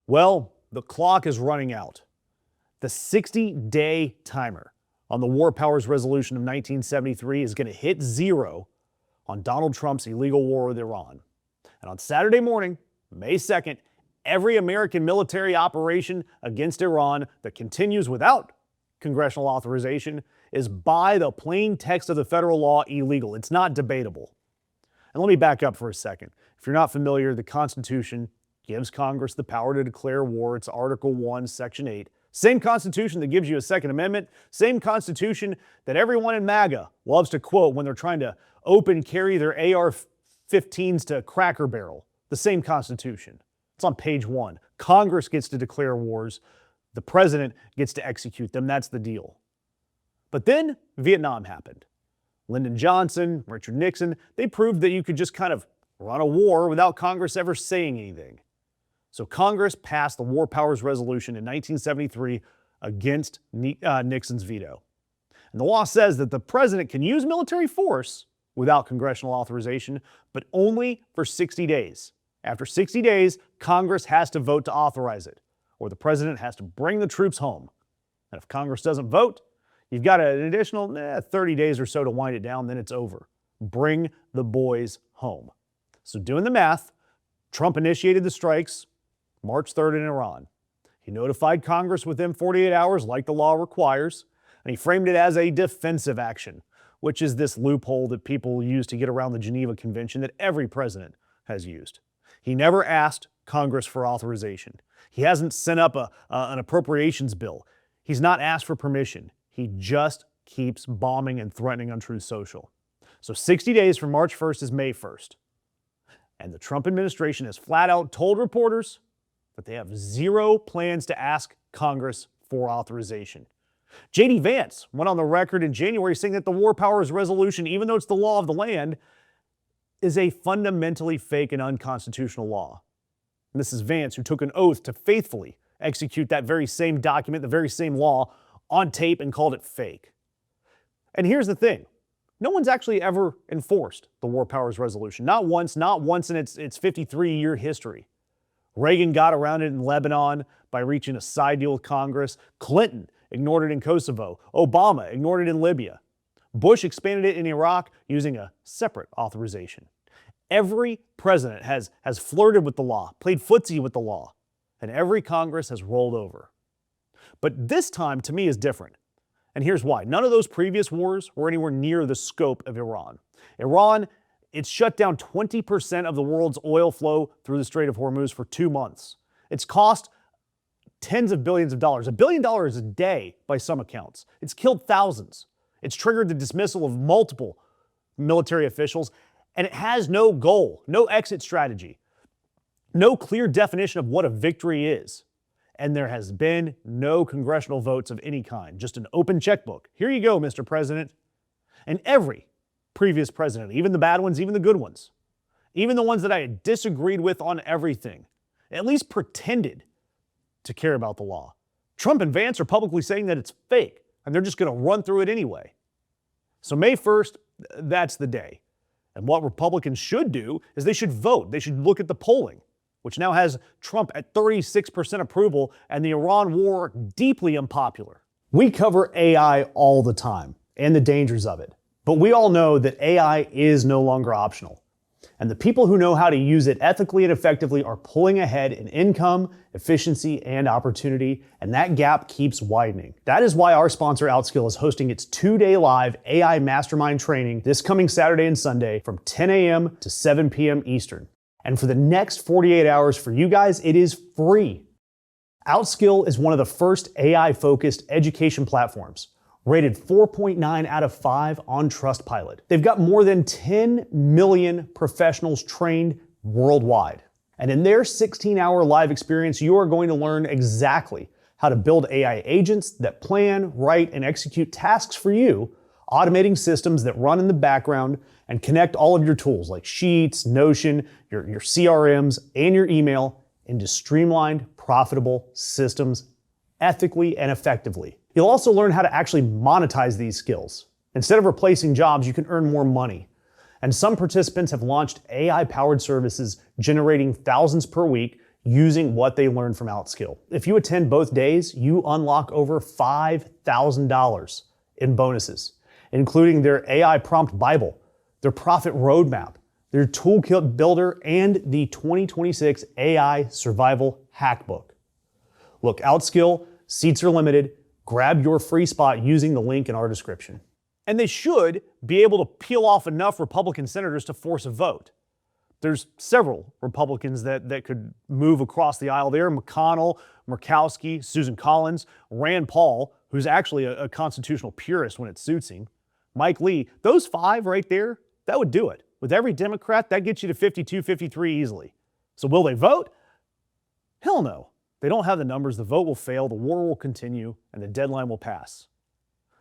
Well, the clock is running out. The 60-day timer on the War Powers Resolution of 1973 is going to hit zero on Donald Trump's illegal war with Iran. And on Saturday morning, May 2nd, every American military operation against Iran that continues without congressional authorization is, by the plain text of the federal law, illegal. It's not debatable. And let me back up for a second. If you're not familiar, the Constitution gives Congress the power to declare war. It's Article 1, Section 8. Same Constitution that gives you a Second Amendment. Same Constitution that everyone in MAGA loves to quote when they're trying to open carry their AR-15s to Cracker Barrel. The same Constitution. It's on page 1. Congress gets to declare wars. The president gets to execute them. That's the deal. But then Vietnam happened. Lyndon Johnson, Richard Nixon, they proved that you could just kind of run a war without Congress ever saying anything. So Congress passed the War Powers Resolution in 1973 against Nixon's veto. And the law says that the president can use military force without congressional authorization, but only for 60 days. After 60 days, Congress has to vote to authorize it, or the president has to bring the troops home. And if Congress doesn't vote, you've got an additional 30 days or so to wind it down, then it's over. Bring the boys home. So doing the math, Trump initiated the strikes March 3rd in Iran. He notified Congress within 48 hours, like the law requires, and he framed it as a defensive action, which is this loophole that people use to get around the Geneva Convention that every president has used. He never asked Congress for authorization. He hasn't sent up an appropriations bill. He's not asked for permission. He just keeps bombing and threatening on Truth Social. So 60 days from March 1st is May 1st. And the Trump administration has flat out told reporters that they have zero plans to ask Congress for authorization. J.D. Vance went on the record in January saying that the War Powers Resolution, even though it's the law of the land, is a fundamentally fake and unconstitutional law. And this is Vance, who took an oath to faithfully execute that very same document, the very same law, on tape and called it fake. And here's the thing. No one's actually ever enforced the War Powers Resolution. Not once in its 53-year history. Reagan got around it in Lebanon by reaching a side deal with Congress. Clinton ignored it in Kosovo. Obama ignored it in Libya. Bush expanded it in Iraq using a separate authorization. Every president has flirted with the law, played footsie with the law, and every Congress has rolled over. But this time, to me, is different. And here's why. None of those previous wars were anywhere near the scope of Iran. Iran, it's shut down 20% of the world's oil flow through the Strait of Hormuz for 2 months. It's cost tens of billions of dollars, $1 billion a day by some accounts. It's killed thousands. It's triggered the dismissal of multiple military officials, and it has no goal, no exit strategy, no clear definition of what a victory is. And there has been no congressional votes of any kind, just an open checkbook. Here you go, Mr. President. And every previous president, even the bad ones, even the good ones, even the ones that I disagreed with on everything, at least pretended to care about the law. Trump and Vance are publicly saying that it's fake, and they're just going to run through it anyway. So May 1st, that's the day. And what Republicans should do is they should vote. They should look at the polling, which now has Trump at 36% approval and the Iran war deeply unpopular. We cover AI all the time and the dangers of it, but we all know that AI is no longer optional. And the people who know how to use it ethically and effectively are pulling ahead in income, efficiency, and opportunity, and that gap keeps widening. That is why our sponsor Outskill is hosting its 2-day live AI Mastermind training this coming Saturday and Sunday from 10 a.m. to 7 p.m. Eastern. And for the next 48 hours for you guys, it is free. Outskill is one of the first AI-focused education platforms, rated 4.9 out of 5 on Trustpilot. They've got more than 10 million professionals trained worldwide. And in their 16-hour live experience, you are going to learn exactly how to build AI agents that plan, write, and execute tasks for you, automating systems that run in the background and connect all of your tools like Sheets, Notion, your CRMs, and your email into streamlined, profitable systems ethically and effectively. You'll also learn how to actually monetize these skills. Instead of replacing jobs, you can earn more money. And some participants have launched AI-powered services generating thousands per week using what they learned from Outskill. If you attend both days, you unlock over $5,000 in bonuses, including their AI prompt Bible, their profit roadmap, their toolkit builder, and the 2026 AI survival hackbook. Look, Outskill, seats are limited. Grab your free spot using the link in our description. And they should be able to peel off enough Republican senators to force a vote. There's several Republicans that could move across the aisle there. McConnell, Murkowski, Susan Collins, Rand Paul, who's actually a constitutional purist when it suits him, Mike Lee. Those five right there, that would do it. With every Democrat, that gets you to 52, 53 easily. So will they vote? Hell no. They don't have the numbers. The vote will fail, the war will continue, and the deadline will pass.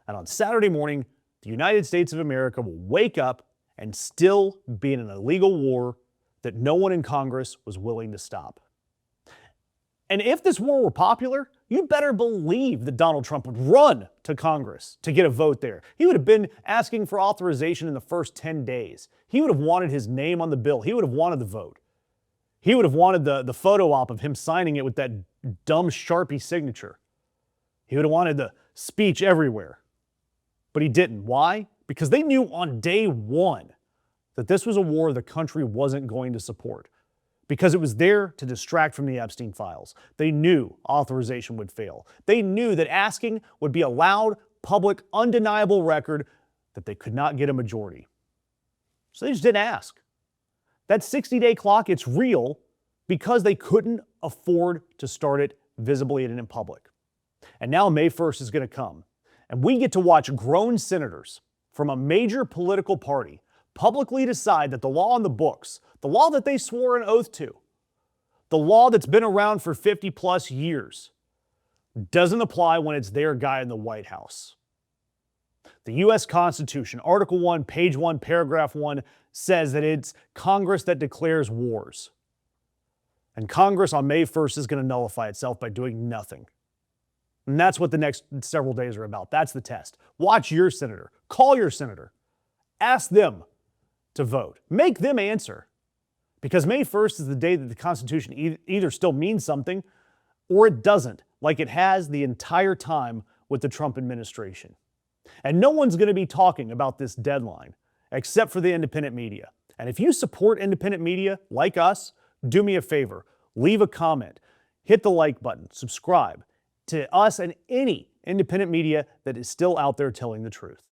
And on Saturday morning, the United States of America will wake up and still be in an illegal war that no one in Congress was willing to stop. And if this war were popular, you better believe that Donald Trump would run to Congress to get a vote there. He would have been asking for authorization in the first 10 days. He would have wanted his name on the bill. He would have wanted the vote. He would have wanted the photo op of him signing it with that dumb Sharpie signature. He would have wanted the speech everywhere. But he didn't. Why? Because they knew on day one that this was a war the country wasn't going to support, because it was there to distract from the Epstein files. They knew authorization would fail. They knew that asking would be a loud, public, undeniable record that they could not get a majority. So they just didn't ask. That 60-day clock, it's real because they couldn't afford to start it visibly and in public. And now May 1st is going to come, and we get to watch grown senators from a major political party publicly decide that the law on the books, the law that they swore an oath to, the law that's been around for 50 plus years, doesn't apply when it's their guy in the White House. The U.S. Constitution, Article 1, page 1, paragraph 1, says that it's Congress that declares wars. And Congress on May 1st is going to nullify itself by doing nothing. And that's what the next several days are about. That's the test. Watch your senator. Call your senator. Ask them to vote. Make them answer. Because May 1st is the day that the Constitution either still means something or it doesn't, like it has the entire time with the Trump administration. And no one's going to be talking about this deadline except for the independent media. And if you support independent media like us, do me a favor. Leave a comment. Hit the like button. Subscribe to us and any independent media that is still out there telling the truth.